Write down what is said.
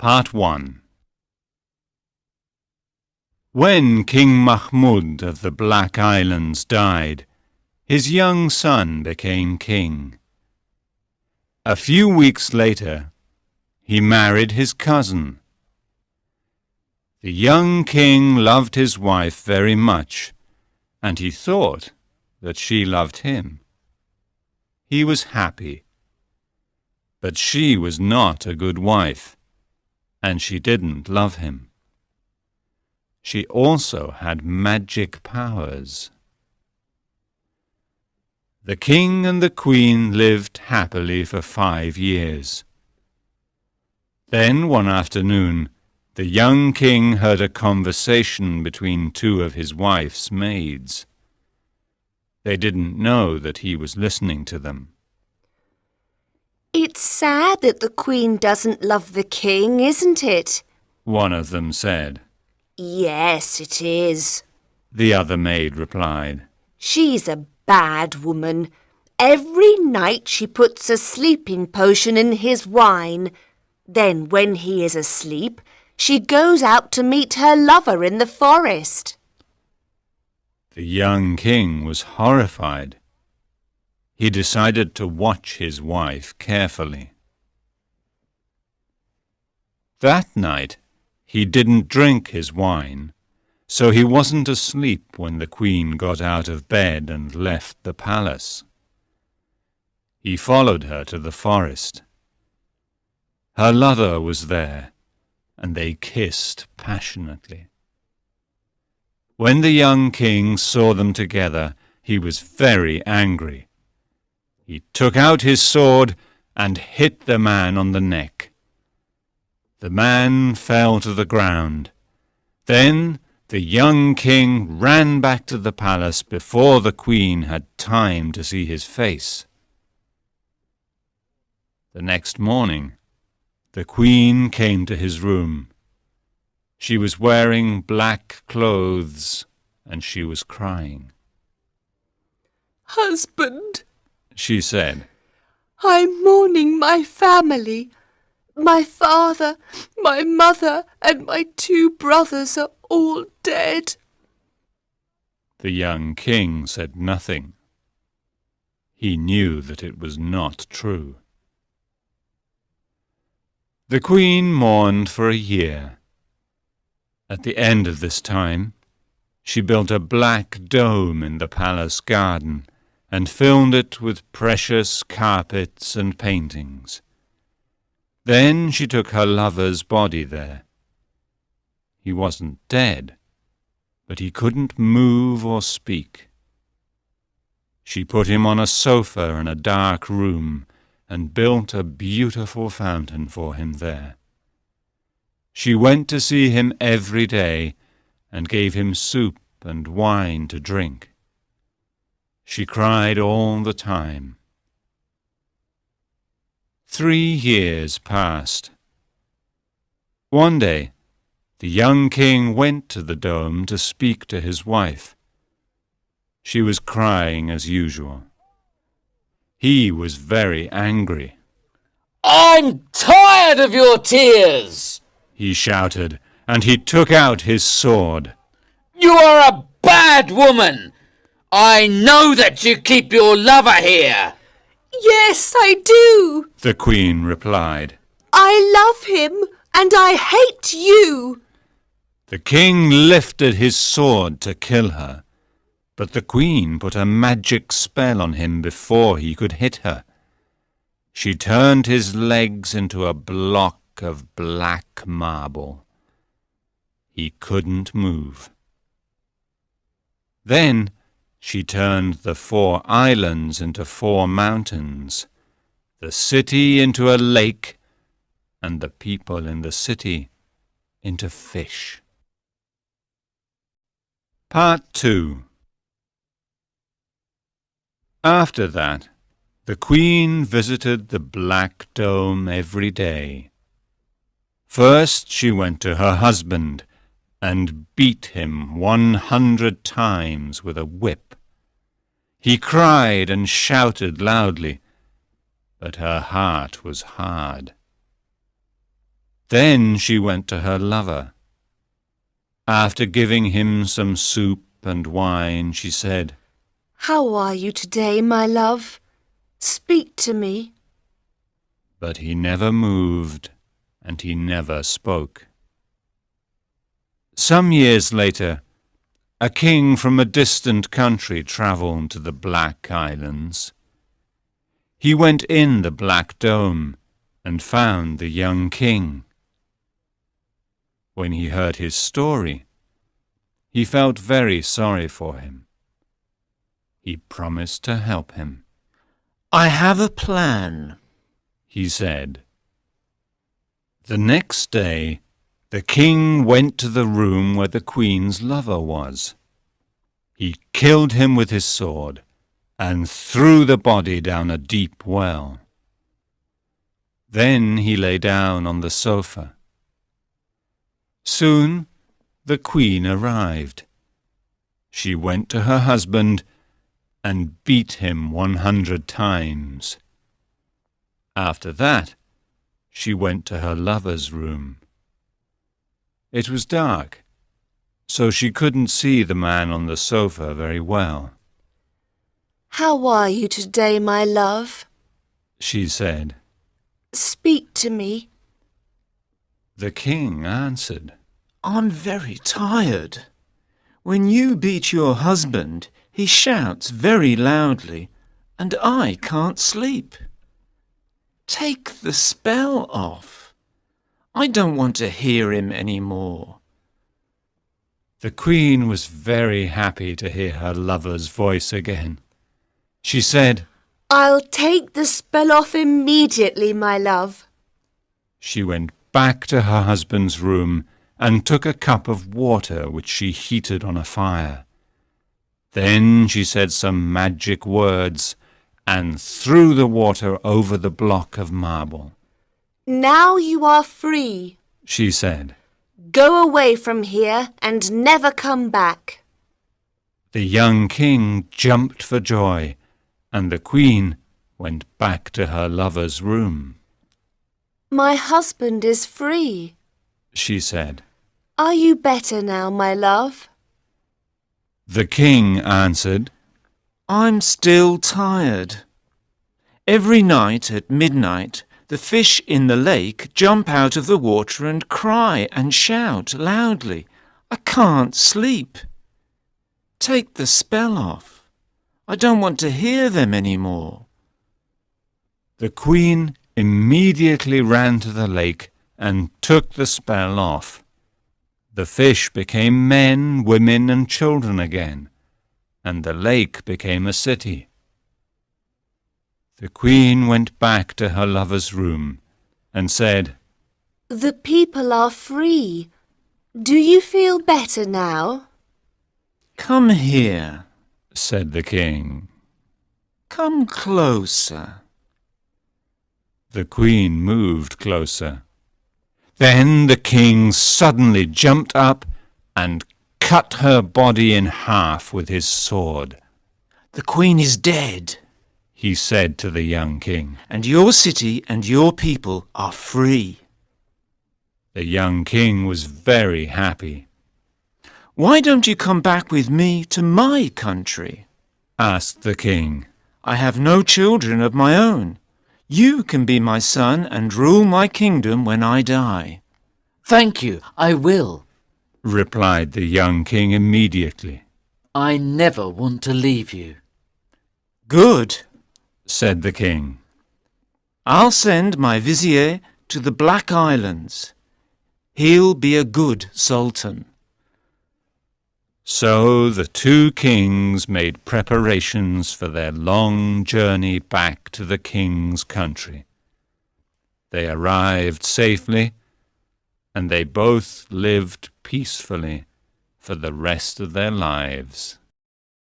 Part 1. When King Mahmud of the Black Islands died, his young son became king. A few weeks later, he married his cousin. The young king loved his wife very much, and he thought that she loved him. He was happy, but she was not a good wife, and she didn't love him. She also had magic powers. The king and the queen lived happily for 5 years. Then one afternoon, the young king heard a conversation between 2 of his wife's maids. They didn't know that he was listening to them. "It's sad that the Queen doesn't love the King, isn't it?" one of them said. "Yes, it is," the other maid replied. "She's a bad woman. Every night she puts a sleeping potion in his wine. Then when he is asleep, she goes out to meet her lover in the forest." The young king was horrified. He decided to watch his wife carefully. That night, he didn't drink his wine, so he wasn't asleep when the queen got out of bed and left the palace. He followed her to the forest. Her lover was there, and they kissed passionately. When the young king saw them together, he was very angry. He took out his sword and hit the man on the neck. The man fell to the ground. Then the young king ran back to the palace before the queen had time to see his face. The next morning, the queen came to his room. She was wearing black clothes, and she was crying. "Husband," she said, "I'm mourning my family. My father, my mother, and my 2 brothers are all dead." The young king said nothing. He knew that it was not true. The queen mourned for a year. At the end of this time, she built a black dome in the palace garden and filled it with precious carpets and paintings. Then she took her lover's body there. He wasn't dead, but he couldn't move or speak. She put him on a sofa in a dark room and built a beautiful fountain for him there. She went to see him every day and gave him soup and wine to drink. She cried all the time. 3 years passed. One day, the young king went to the dome to speak to his wife. She was crying as usual. He was very angry. "I'm tired of your tears!" he shouted, and he took out his sword. "You are a bad woman! I know that you keep your lover here!" "Yes, I do," the queen replied. "I love him, and I hate you." The king lifted his sword to kill her, but the queen put a magic spell on him before he could hit her. She turned his legs into a block of black marble. He couldn't move. Then she turned the 4 islands into 4 mountains, the city into a lake, and the people in the city into fish. Part 2. After that, the queen visited the black dome every day. First she went to her husband and beat him 100 times with a whip. He cried and shouted loudly, but her heart was hard. Then she went to her lover. After giving him some soup and wine, she said, "How are you today, my love? Speak to me." but he never moved and he never spoke. Some years later, a king from a distant country travelled to the Black Islands. He went in the Black Dome and found the young king. When he heard his story, he felt very sorry for him. He promised to help him. "I have a plan," he said. The next day, the king went to the room where the queen's lover was. He killed him with his sword and threw the body down a deep well. Then he lay down on the sofa. Soon the queen arrived. She went to her husband and beat him 100 times. After that, she went to her lover's room. It was dark, so she couldn't see the man on the sofa very well. "How are you today, my love? She said. Speak to me." The king answered, "I'm very tired. When you beat your husband, he shouts very loudly, and I can't sleep. Take the spell off. I don't want to hear him any more." The queen was very happy to hear her lover's voice again. She said, "I'll take the spell off immediately, my love." She went back to her husband's room and took a cup of water which she heated on a fire. Then she said some magic words and threw the water over the block of marble. "Now you are free. She said. Go away from here and never come back." The young king jumped for joy, and the queen went back to her lover's room. "My husband is free," she said. "Are you better now, my love?" The king answered, "I'm still tired. Every night at midnight, the fish in the lake jump out of the water and cry and shout loudly. I can't sleep. Take the spell off. I don't want to hear them any more." The queen immediately ran to the lake and took the spell off. The fish became men, women, and children again, and the lake became a city. The queen went back to her lover's room and said, "The people are free. Do you feel better now?" "Come here," said the king. "Come closer." The queen moved closer. Then the king suddenly jumped up and cut her body in half with his sword. "The queen is dead," he said to the young king. "and your city and your people are free." The young king was very happy. "Why don't you come back with me to my country?" asked the king. "I have no children of my own. You can be my son and rule my kingdom when I die." Thank you, I will. replied the young king immediately. I never want to leave you. "Good," said the king. "I'll send my vizier to the Black Islands. He'll be a good sultan." So the two kings made preparations for their long journey back to the king's country. They arrived safely, and they both lived peacefully for the rest of their lives.